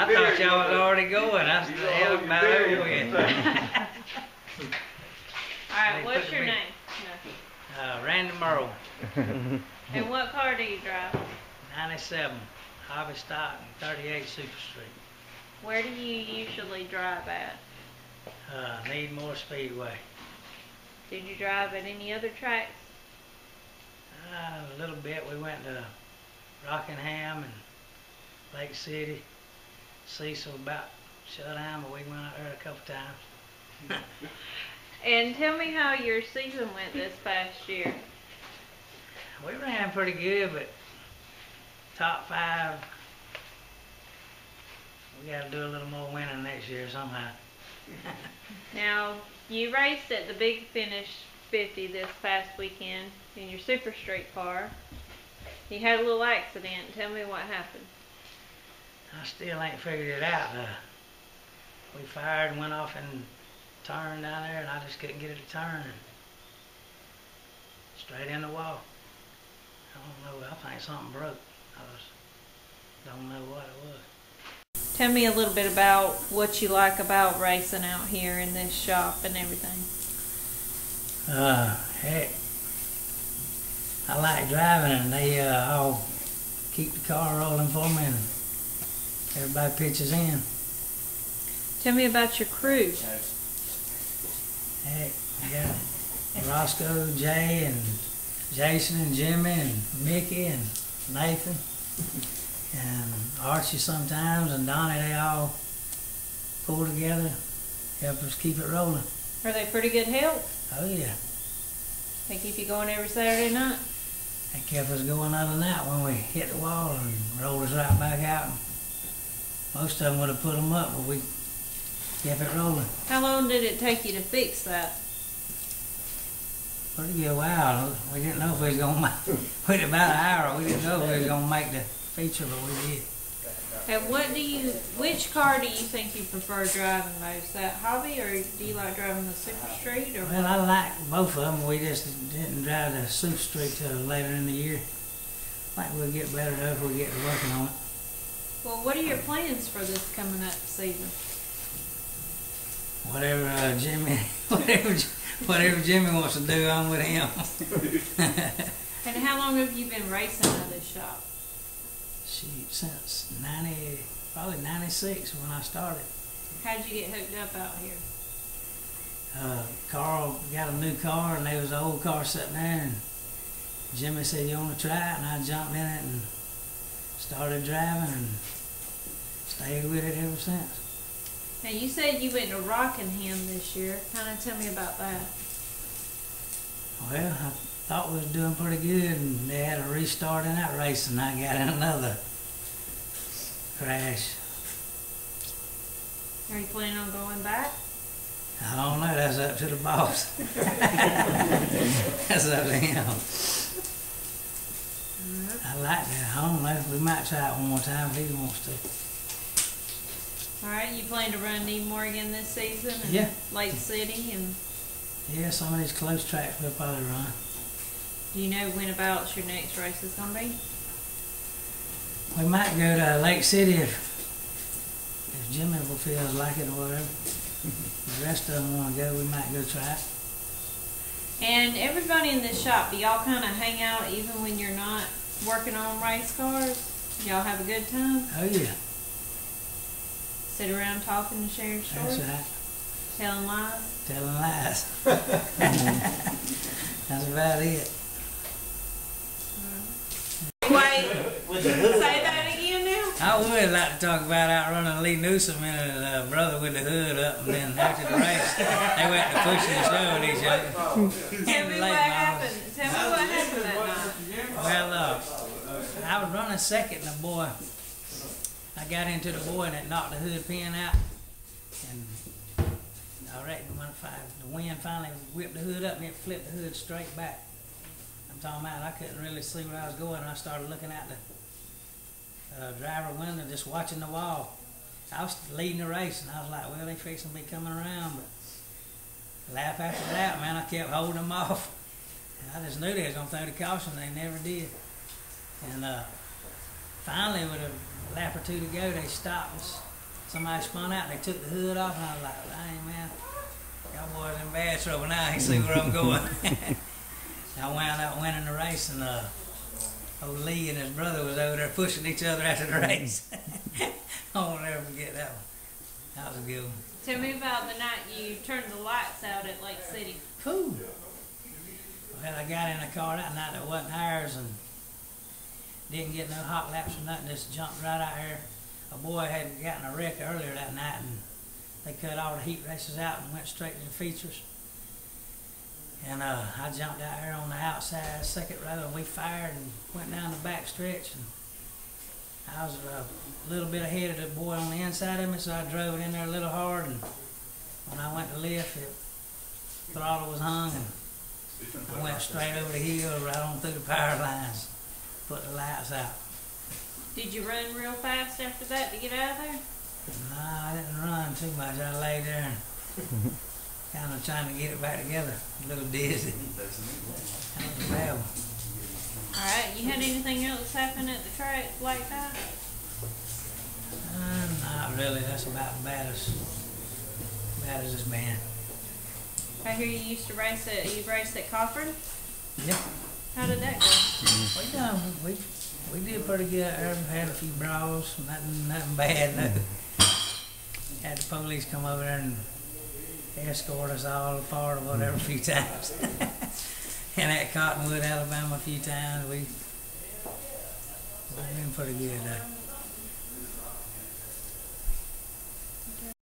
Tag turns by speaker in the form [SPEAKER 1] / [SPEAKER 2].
[SPEAKER 1] I thought y'all was already going. I said, hell, about over with.
[SPEAKER 2] Alright, what's your name? No.
[SPEAKER 1] Randy Merwin.
[SPEAKER 2] And what car do you drive?
[SPEAKER 1] 97, Hobby Stock, 38 Super Street.
[SPEAKER 2] Where do you usually drive at?
[SPEAKER 1] Need More Speedway.
[SPEAKER 2] Did you drive at any other tracks?
[SPEAKER 1] A little bit. We went to Rockingham and Lake City. Cecil about shut down, but we went out there a couple times.
[SPEAKER 2] And tell me how your season went this past year.
[SPEAKER 1] We ran pretty good, but top 5. We got to do a little more winning next year somehow.
[SPEAKER 2] Now, you raced at the Big Finish 50 this past weekend in your Super Street car. You had a little accident. Tell me what happened.
[SPEAKER 1] I still ain't figured it out. We fired and went off and turned down there, and I just couldn't get it to turn. Straight in the wall. I don't know. I think something broke. I just don't know what it was.
[SPEAKER 2] Tell me a little bit about what you like about racing out here in this shop and everything.
[SPEAKER 1] Heck, I like driving, and they all keep the car rolling for me, and everybody pitches in.
[SPEAKER 2] Tell me about your crew.
[SPEAKER 1] Heck, we got Roscoe, Jay, and Jason, and Jimmy, and Mickey, and Nathan, and Archie sometimes, and Donnie. They all pull together, help us keep it rolling.
[SPEAKER 2] Are they pretty good help?
[SPEAKER 1] Oh yeah.
[SPEAKER 2] They keep you going every Saturday night?
[SPEAKER 1] They kept us going other night when we hit the wall and rolled us right back out. Most of them would have put them up, but we kept it rolling.
[SPEAKER 2] How long did it take you to fix that?
[SPEAKER 1] Pretty good while. We didn't know if we was gonna make. Wait about an hour. We didn't know if we was gonna make the feature, but we did.
[SPEAKER 2] And which car do you think you prefer driving most? That Hobby, or do you like driving the Super Street? Or
[SPEAKER 1] well, I like both of them. We just didn't drive the Super Street till later in the year. I think we'll get better though if we get to working on it.
[SPEAKER 2] Well, what are your plans for this coming up season?
[SPEAKER 1] Whatever Jimmy, whatever Jimmy wants to do, I'm with him.
[SPEAKER 2] And how long have you been racing at this shop?
[SPEAKER 1] Shoot, since probably 96 when I started.
[SPEAKER 2] How'd you get hooked up out here?
[SPEAKER 1] Carl got a new car, and there was an old car sitting there, and Jimmy said, "You want to try it?" And I jumped in it and started driving and stayed with it ever since.
[SPEAKER 2] Now, you said you went to Rockingham this year. Kind of tell me about that.
[SPEAKER 1] Well, I thought we was doing pretty good, and they had a restart in that race, and I got in another crash.
[SPEAKER 2] Are you planning on going back?
[SPEAKER 1] I don't know. That's up to the boss. That's up to him. I like that. I don't know. We might try it one more time if he wants to.
[SPEAKER 2] All right. You plan to run Need More again this season? And
[SPEAKER 1] yeah.
[SPEAKER 2] Lake City and.
[SPEAKER 1] Yeah, some of these close tracks we'll probably run.
[SPEAKER 2] Do you know when about your next race is going to be?
[SPEAKER 1] We might go to Lake City if Jimmy feels like it or whatever. The rest of them want to go, we might go try it.
[SPEAKER 2] And everybody in this shop, do y'all kind of hang out even when you're not working on race cars? Y'all have a good time?
[SPEAKER 1] Oh yeah.
[SPEAKER 2] Sit around talking and sharing stories?
[SPEAKER 1] That's right.
[SPEAKER 2] Telling lies?
[SPEAKER 1] Telling lies. That's about it.
[SPEAKER 2] Wait, say that again now?
[SPEAKER 1] I would like to talk about outrunning Lee Newsom and his brother with the hood up, and then after the race, they went to pushing and shoving each other.
[SPEAKER 2] Tell me what happened. Tell me what happened that night.
[SPEAKER 1] Well, I was running second, and the boy, I got into the boy, and it knocked the hood pin out, and I reckon the wind finally whipped the hood up, and it flipped the hood straight back. I'm talking about I couldn't really see where I was going, and I started looking out the driver window, just watching the wall. I was leading the race, and I was like, well, they fixing to be coming around, but laugh after that, man, I kept holding them off. And I just knew they was going to throw the caution. They never did. And finally, with a lap or two to go, they stopped us. somebody spun out and they took the hood off, and I was like, dang, man, y'all boys in bad trouble now. I ain't see where I'm going. I wound up winning the race, and old Lee and his brother was over there pushing each other after the race. I won't ever forget that one. That was a good one.
[SPEAKER 2] Tell me about the night you turned the lights out at Lake City.
[SPEAKER 1] Whew. Well, I got in the car that night that wasn't ours and didn't get no hot laps or nothing, just jumped right out here. A boy had gotten a wreck earlier that night, and they cut all the heat races out and went straight to the features. And I jumped out here on the outside second row, and we fired and went down the back stretch. And I was a little bit ahead of the boy on the inside of me, so I drove it in there a little hard. And when I went to lift, the throttle was hung, and I went straight over the hill, right on through the power lines, put the lights out.
[SPEAKER 2] Did you run real fast after that to get out of there?
[SPEAKER 1] No, I didn't run too much. I lay there and kind of trying to get it back together. A little dizzy. That was a bad one.
[SPEAKER 2] Alright, you had anything else happen at the track like that?
[SPEAKER 1] Not really. That's about as bad as it's been.
[SPEAKER 2] I hear you used to race you raced at Cofford?
[SPEAKER 1] Yeah.
[SPEAKER 2] How did that go?
[SPEAKER 1] We did pretty good out there. We had a few brawls, nothing bad. No. Had the police come over there and escort us all apart or whatever a few times. And at Cottonwood, Alabama a few times. We've been pretty good though.